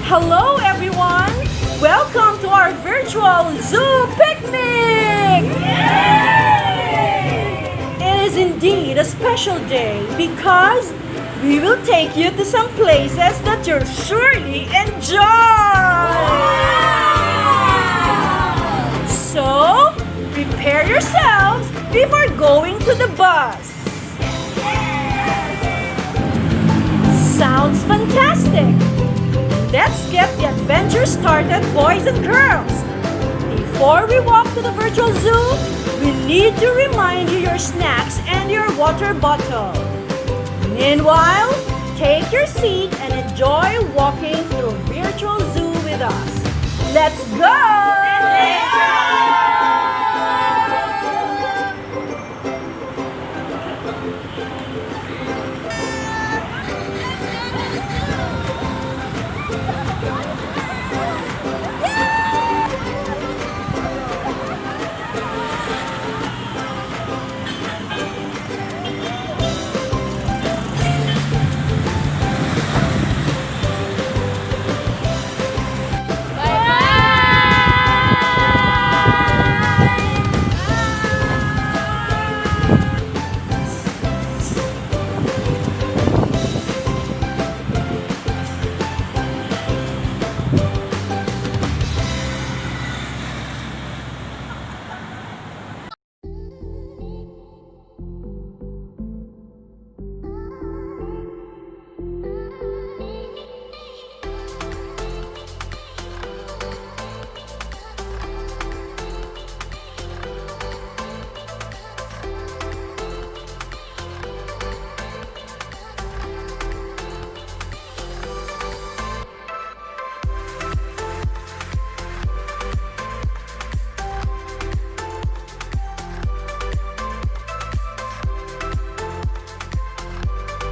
Hello everyone! Welcome to our virtual zoo picnic! It is indeed a special day because we will take you to some places that you'll surely enjoy! So, prepare yourselves before going to the bus! Sounds fantastic! Let's get the adventure started, boys and girls! Before we walk to the virtual zoo, we need to remind you your snacks and your water bottle. Meanwhile, take your seat and enjoy walking through virtual zoo with us. Let's go!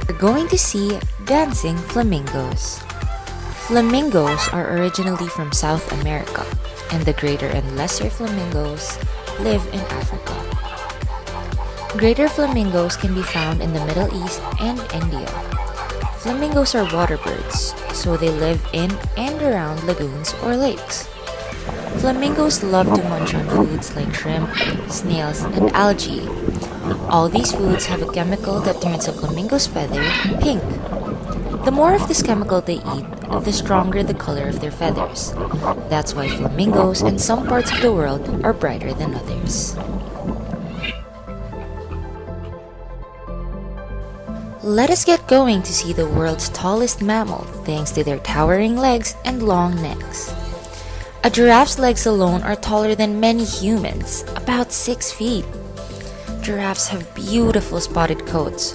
We're going to see dancing flamingos. Flamingos are originally from South America, and the greater and lesser flamingos live in Africa. Greater flamingos can be found in the Middle East and India. Flamingos are water birds, so they live in and around lagoons or lakes. Flamingos love to munch on foods like shrimp, snails, and algae. All these foods have a chemical that turns a flamingo's feather pink. The more of this chemical they eat, the stronger the color of their feathers. That's why flamingos in some parts of the world are brighter than others. Let us get going to see the world's tallest mammal thanks to their towering legs and long necks. A giraffe's legs alone are taller than many humans, about 6 feet. Giraffes have beautiful spotted coats.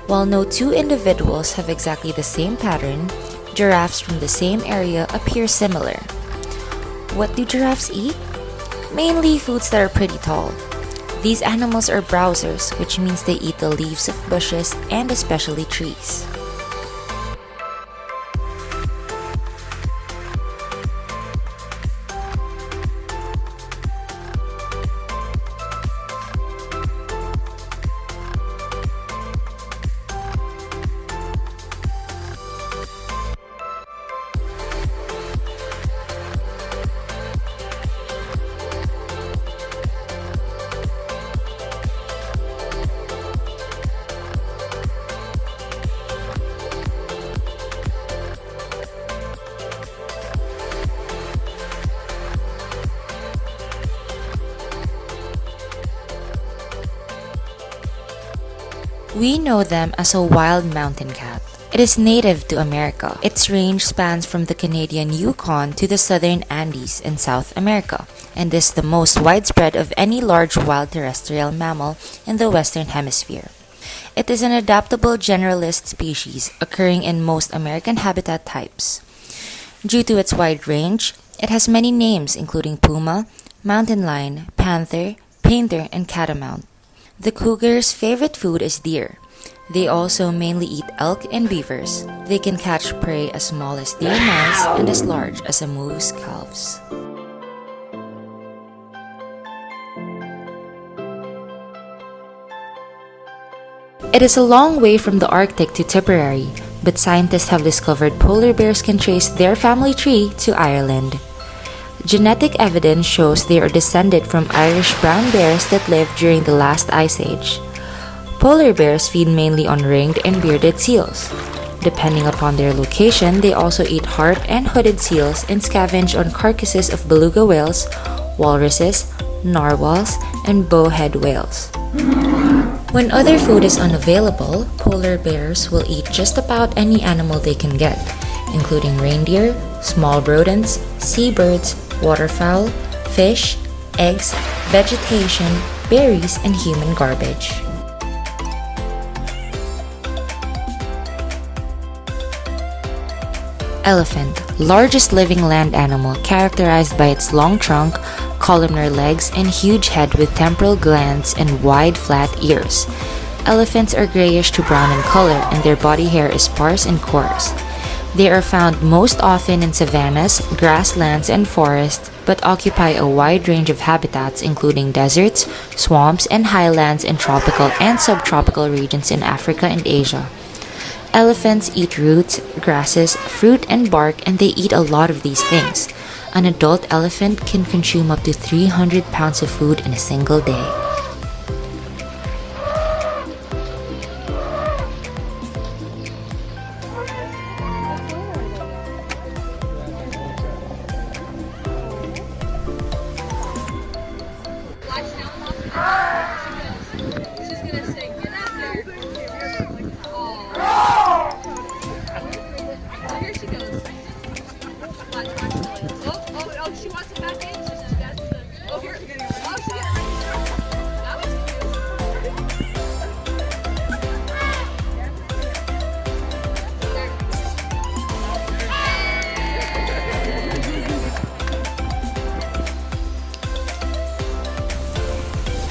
While no two individuals have exactly the same pattern, giraffes from the same area appear similar. What do giraffes eat? Mainly foods that are pretty tall. These animals are browsers, which means they eat the leaves of bushes and especially trees. We know them as a wild mountain cat. It is native to America. Its range spans from the Canadian Yukon to the southern Andes in South America, and is the most widespread of any large wild terrestrial mammal in the Western Hemisphere. It is an adaptable generalist species occurring in most American habitat types. Due to its wide range, it has many names including puma, mountain lion, panther, painter, and catamount. The cougar's favorite food is deer. They also mainly eat elk and beavers. They can catch prey as small as deer mice and as large as a moose calves. It is a long way from the Arctic to Tipperary, but scientists have discovered polar bears can trace their family tree to Ireland. Genetic evidence shows they are descended from Irish brown bears that lived during the last ice age. Polar bears feed mainly on ringed and bearded seals. Depending upon their location, they also eat harp and hooded seals and scavenge on carcasses of beluga whales, walruses, narwhals, and bowhead whales. When other food is unavailable, polar bears will eat just about any animal they can get, including reindeer, small rodents, seabirds, waterfowl, fish, eggs, vegetation, berries, and human garbage. Elephant, largest living land animal characterized by its long trunk, columnar legs, and huge head with temporal glands and wide flat ears. Elephants are grayish to brown in color and their body hair is sparse and coarse. They are found most often in savannas, grasslands, and forests, but occupy a wide range of habitats including deserts, swamps, and highlands in tropical and subtropical regions in Africa and Asia. Elephants eat roots, grasses, fruit, and bark, and they eat a lot of these things. An adult elephant can consume up to 300 pounds of food in a single day.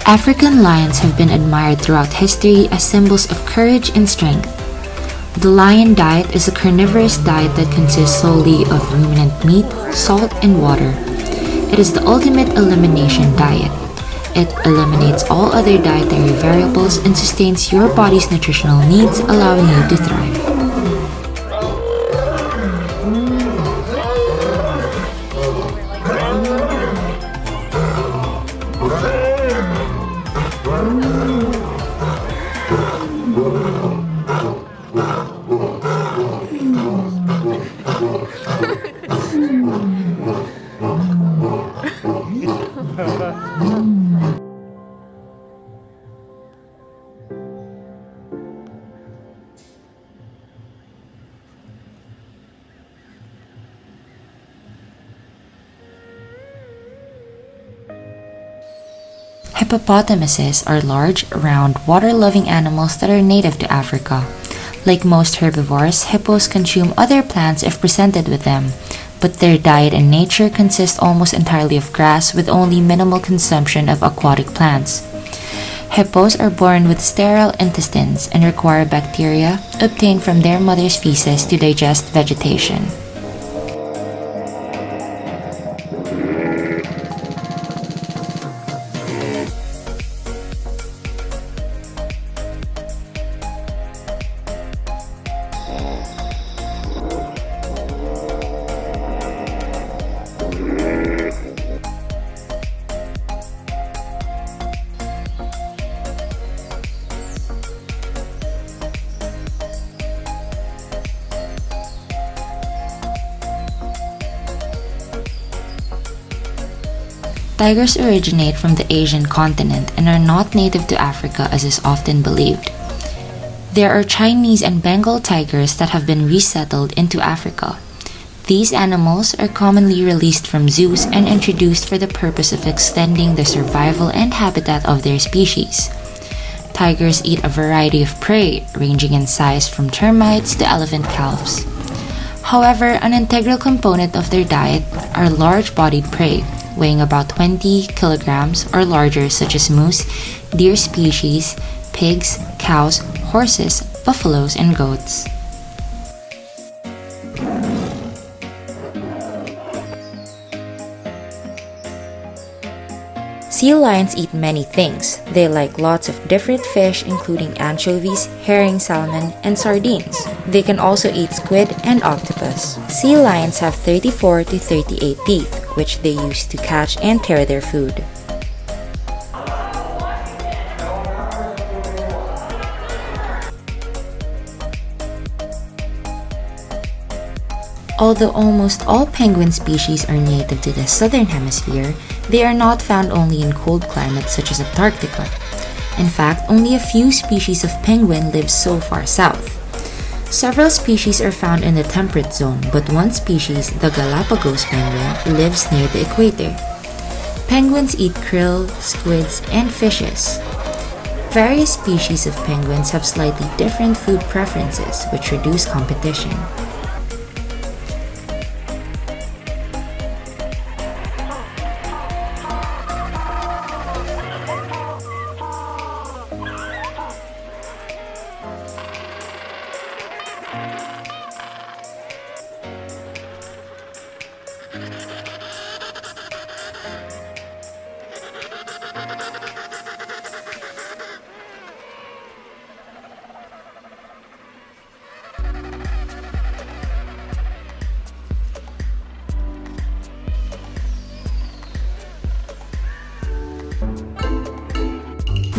African lions have been admired throughout history as symbols of courage and strength. The lion diet is a carnivorous diet that consists solely of ruminant meat, salt, and water. It is the ultimate elimination diet. It eliminates all other dietary variables and sustains your body's nutritional needs, allowing you to thrive. Hippopotamuses are large, round, water-loving animals that are native to Africa. Like most herbivores, hippos consume other plants if presented with them, but their diet and nature consist almost entirely of grass with only minimal consumption of aquatic plants. Hippos are born with sterile intestines and require bacteria obtained from their mother's feces to digest vegetation. Tigers originate from the Asian continent and are not native to Africa as is often believed. There are Chinese and Bengal tigers that have been resettled into Africa. These animals are commonly released from zoos and introduced for the purpose of extending the survival and habitat of their species. Tigers eat a variety of prey, ranging in size from termites to elephant calves. However, an integral component of their diet are large-bodied prey, weighing about 20 kilograms or larger, such as moose, deer species, pigs, cows, horses, buffaloes, and goats. Sea lions eat many things. They like lots of different fish, including anchovies, herring, salmon, and sardines. They can also eat squid and octopus. Sea lions have 34 to 38 teeth, which they use to catch and tear their food. Although almost all penguin species are native to the southern hemisphere, they are not found only in cold climates such as Antarctica. In fact, only a few species of penguin live so far south. Several species are found in the temperate zone, but one species, the Galapagos penguin, lives near the equator. Penguins eat krill, squids, and fishes. Various species of penguins have slightly different food preferences, which reduce competition.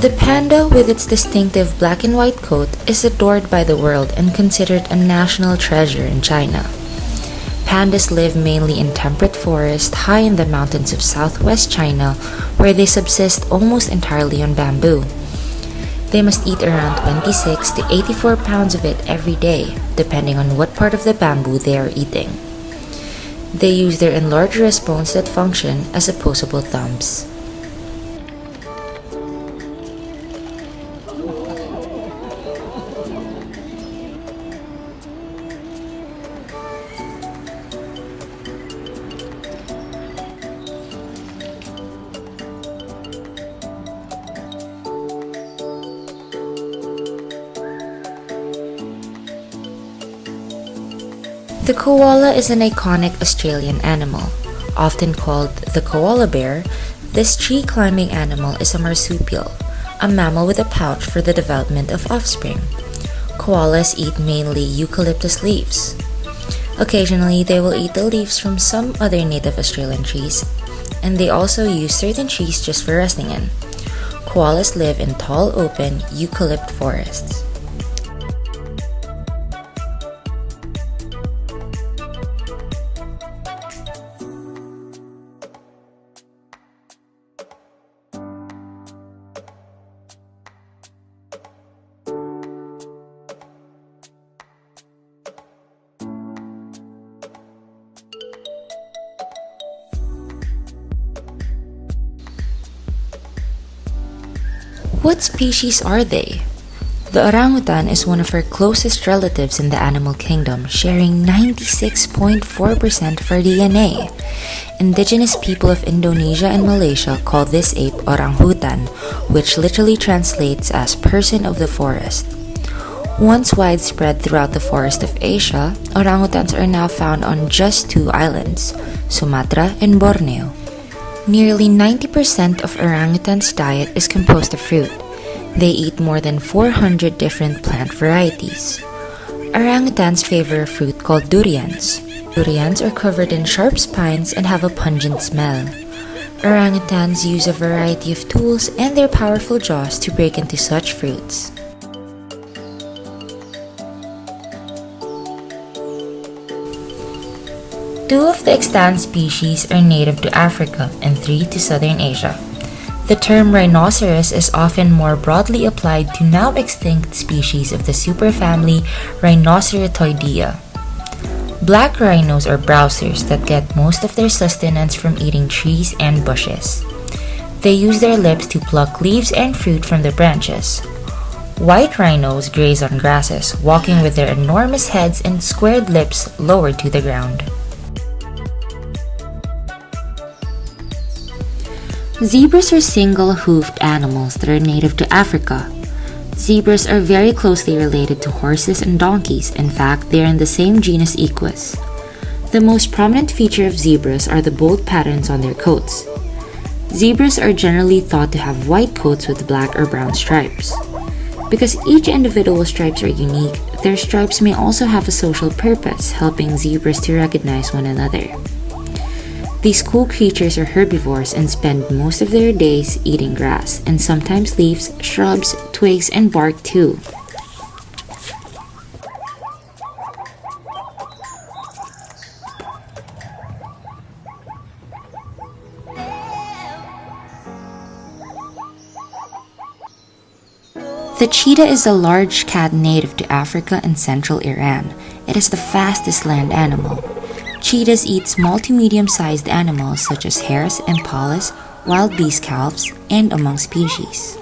The panda, with its distinctive black and white coat, is adored by the world and considered a national treasure in China. Pandas live mainly in temperate forests high in the mountains of southwest China, where they subsist almost entirely on bamboo. They must eat around 26 to 84 pounds of it every day, depending on what part of the bamboo they are eating. They use their enlarged wrist bones that function as opposable thumbs. The koala is an iconic Australian animal. Often called the koala bear, this tree-climbing animal is a marsupial, a mammal with a pouch for the development of offspring. Koalas eat mainly eucalyptus leaves. Occasionally, they will eat the leaves from some other native Australian trees, and they also use certain trees just for resting in. Koalas live in tall, open eucalypt forests. What species are they? The orangutan is one of our closest relatives in the animal kingdom, sharing 96.4% of our DNA. Indigenous people of Indonesia and Malaysia call this ape orangutan, which literally translates as person of the forest. Once widespread throughout the forest of Asia, orangutans are now found on just two islands, Sumatra and Borneo. Nearly 90% of orangutans' diet is composed of fruit. They eat more than 400 different plant varieties. Orangutans favor a fruit called durians. Durians are covered in sharp spines and have a pungent smell. Orangutans use a variety of tools and their powerful jaws to break into such fruits. Two of the extant species are native to Africa and 3 to southern Asia. The term rhinoceros is often more broadly applied to now extinct species of the superfamily Rhinocerotoidea. Black rhinos are browsers that get most of their sustenance from eating trees and bushes. They use their lips to pluck leaves and fruit from the branches. White rhinos graze on grasses, walking with their enormous heads and squared lips lowered to the ground. Zebras are single-hoofed animals that are native to Africa. Zebras are very closely related to horses and donkeys. In fact, they are in the same genus Equus. The most prominent feature of zebras are the bold patterns on their coats. Zebras are generally thought to have white coats with black or brown stripes. Because each individual stripes are unique, their stripes may also have a social purpose, helping zebras to recognize one another. These cool creatures are herbivores and spend most of their days eating grass, and sometimes leaves, shrubs, twigs, and bark too. The cheetah is a large cat native to Africa and central Iran. It is the fastest land animal. Cheetahs eat small to medium-sized animals such as hares, impalas, wild beast calves, and among species.